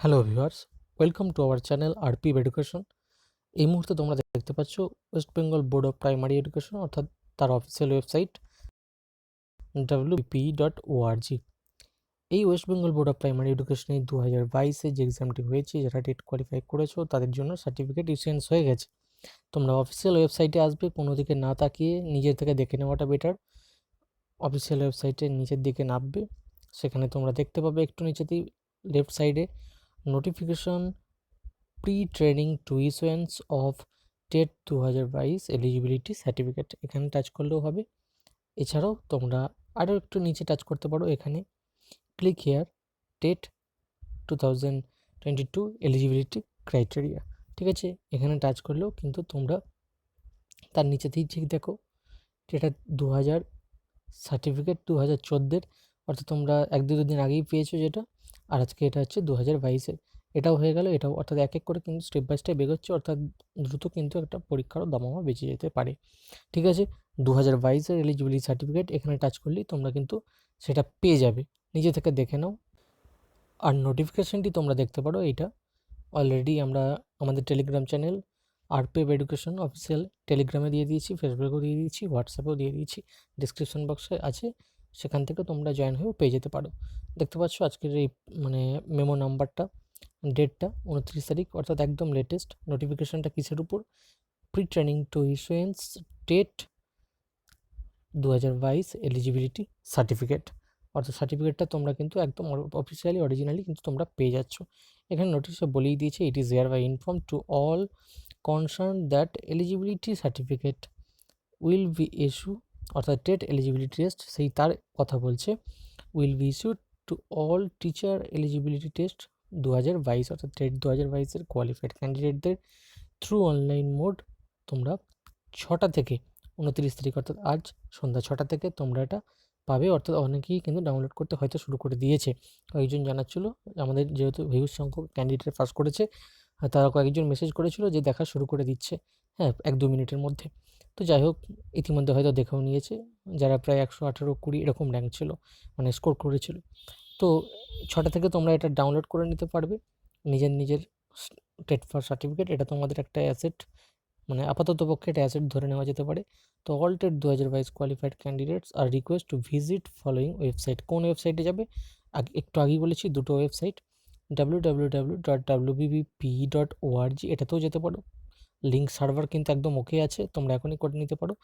Hello viewers, welcome to our channel RPEP education. এই মুহূর্তে তোমরা দেখতে পাচ্ছ West Bengal board of primary education অর্থাৎ তার অফিসিয়াল ওয়েবসাইট WB-TET। এই West Bengal board of primary এডুকেশনে 2022-এ যে এক্সামটি হয়েছে, যারা টেট কোয়ালিফাই করেছো তাদের জন্য সার্টিফিকেট ইস্যুয়েন্স হয়ে গেছে। তোমরা অফিসিয়াল ওয়েবসাইটে আসবে, কোনো দিকে না তাকিয়ে নিজের থেকে দেখে নেওয়াটা বেটার। অফিসিয়াল ওয়েবসাইটের নিচের দিকে নামবে, সেখানে তোমরা দেখতে পাবে একটু নিচেতেই লেফট সাইডে notification pre-training to issuance of TET 2022 eligibility certificate, এখানে টাচ করলেও হবে। এছাড়াও তোমরা আরও একটু নিচে টাচ করতে পারো, এখানে click here TET 2022 eligibility criteria, ঠিক আছে। এখানে টাচ করলেও কিন্তু তোমরা তার নিচেতেই ঠিক দেখো যেটা 2000 সার্টিফিকেট 2014-এর, অর্থাৎ তোমরা 1-2 দিন আগেই পেয়েছো যেটা, আর আজকে এটা হচ্ছে 2022-এর। এটাও হয়ে গেল, এটাও, অর্থাৎ এক এক করে কিন্তু স্টেপ বাই স্টেপ এগোচ্ছে, অর্থাৎ দ্রুত কিন্তু একটা পরীক্ষারও দামামা বেঁচে যেতে পারে, ঠিক আছে। 2022-এর এলিজিবিলিটি সার্টিফিকেট এখানে টাচ করলেই তোমরা কিন্তু সেটা পেয়ে যাবে, নিজে থেকে দেখে নাও। আর নোটিফিকেশানটি তোমরা দেখতে পারো, এইটা অলরেডি আমরা আমাদের Telegram channel RPEP education official টেলিগ্রামে দিয়ে দিয়েছি, ফেসবুকেও দিয়ে দিয়েছি, হোয়াটসঅ্যাপেও দিয়ে দিয়েছি, ডিসক্রিপশন বক্সে আছে, সেখান থেকে তোমরা জয়েন হয়েও পেয়ে যেতে পারো। দেখতে পাচ্ছ আজকের এই মেমো নাম্বারটা, ডেটটা 29 তারিখ, অর্থাৎ একদম লেটেস্ট। নোটিফিকেশানটা কিসের উপর? Pre training two issuance TET 2022 eligibility certificate, অর্থাৎ সার্টিফিকেটটা তোমরা কিন্তু একদম অফিসিয়ালি অরিজিনালি কিন্তু তোমরা পেয়ে যাচ্ছ। এখানে নোটিশে বলেই দিয়েছে, it is hereby inform to all concern that eligibility certificate will be issue, অর্থাৎ টেট এলিজিবিলিটি টেস্ট সেই তার কথা বলছে, will be issued to all teacher eligibility test 2022, অর্থাৎ টেট 2022-এর কোয়ালিফাইড ক্যান্ডিডেটদের থ্রু অনলাইন মোড তোমরা 6টা থেকে 29 তারিখ, অর্থাৎ আজ সন্ধ্যা 6টা থেকে তোমরা এটা পাবে। অর্থাৎ অনেকেই কিন্তু ডাউনলোড করতে হয়তো শুরু করে দিয়েছে। কয়েকজন জানাচ্ছিল, আমাদের যেহেতু হিউজ সংখ্যক ক্যান্ডিডেট পাস করেছে, তারা কয়েকজন মেসেজ করেছিল যে দেখা শুরু করে দিচ্ছে, হ্যাঁ, 1-2 মিনিটের মধ্যে। তো যাই হোক, ইতিমধ্যে হয়তো দেখেও নিয়েছে, যারা প্রায় 118-20 এরকম র্যাঙ্ক ছিল, মানে স্কোর করেছিল। তো 6টা থেকে তোমরা এটা ডাউনলোড করে নিতে পারবে, নিজের টেট পাস সার্টিফিকেট। এটা তোমাদের একটা অ্যাসেট, মানে আপাতত পক্ষে এটা অ্যাসেট ধরে নেওয়া যেতে পারে। তো all TET 2022 qualified candidates are request to visit following website. কোন ওয়েবসাইটে যাবে? একটু আগেই বলেছি, দুটো ওয়েবসাইট, www.wbb-TET, এটাতেও যেতে পারো। লিঙ্ক সার্ভার কিন্তু একদম ওকে আছে, তোমরা এখনই করে নিতে পারো।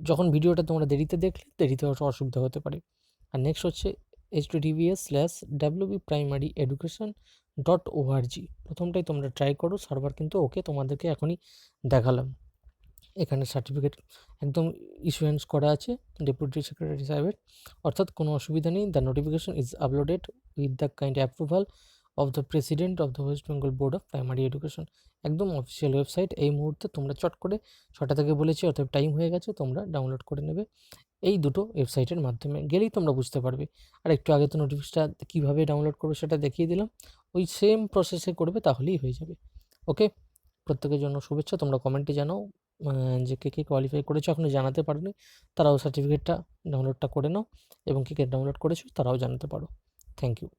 যখন ভিডিওটা তোমরা দেরিতে দেখলে, দেরিতে অসুবিধা হতে পারে। আর নেক্সট হচ্ছে https://wbprimaryeducation.org, প্রথমটাই তোমরা ট্রাই করো, সার্ভার কিন্তু ওকে, তোমাদেরকে এখনই দেখালাম। এখানে সার্টিফিকেট একদম ইস্যুয়েন্স করা আছে ডেপুটি সেক্রেটারি সাহেবের, অর্থাৎ কোনো অসুবিধা নেই। The notification is uploaded with the kind approval of the president of the West Bengal board of primary education. একদম অফিসিয়াল ওয়েবসাইট, এই মুহূর্তে তোমরা চট করে 6টা থেকে বলেছি, অর্থাৎ টাইম হয়ে গেছে, তোমরা ডাউনলোড করে নেবে। এই দুটো ওয়েবসাইটের মাধ্যমে গেলেই তোমরা বুঝতে পারবে। আর একটু আগে তো নোটিফিকেশনটা কীভাবে ডাউনলোড করবে সেটা দেখিয়ে দিলাম, ওই সেম প্রসেসে করবে, তাহলেই হয়ে যাবে। ওকে, প্রত্যেকের জন্য শুভেচ্ছা। তোমরা কমেন্টে জানাও যে কে কে কোয়ালিফাই করেছো, এখনও জানাতে পারোনি, তারাও সার্টিফিকেটটা ডাউনলোডটা করে নাও, এবং কে কে ডাউনলোড করেছো তারাও জানাতে পারো। Thank you.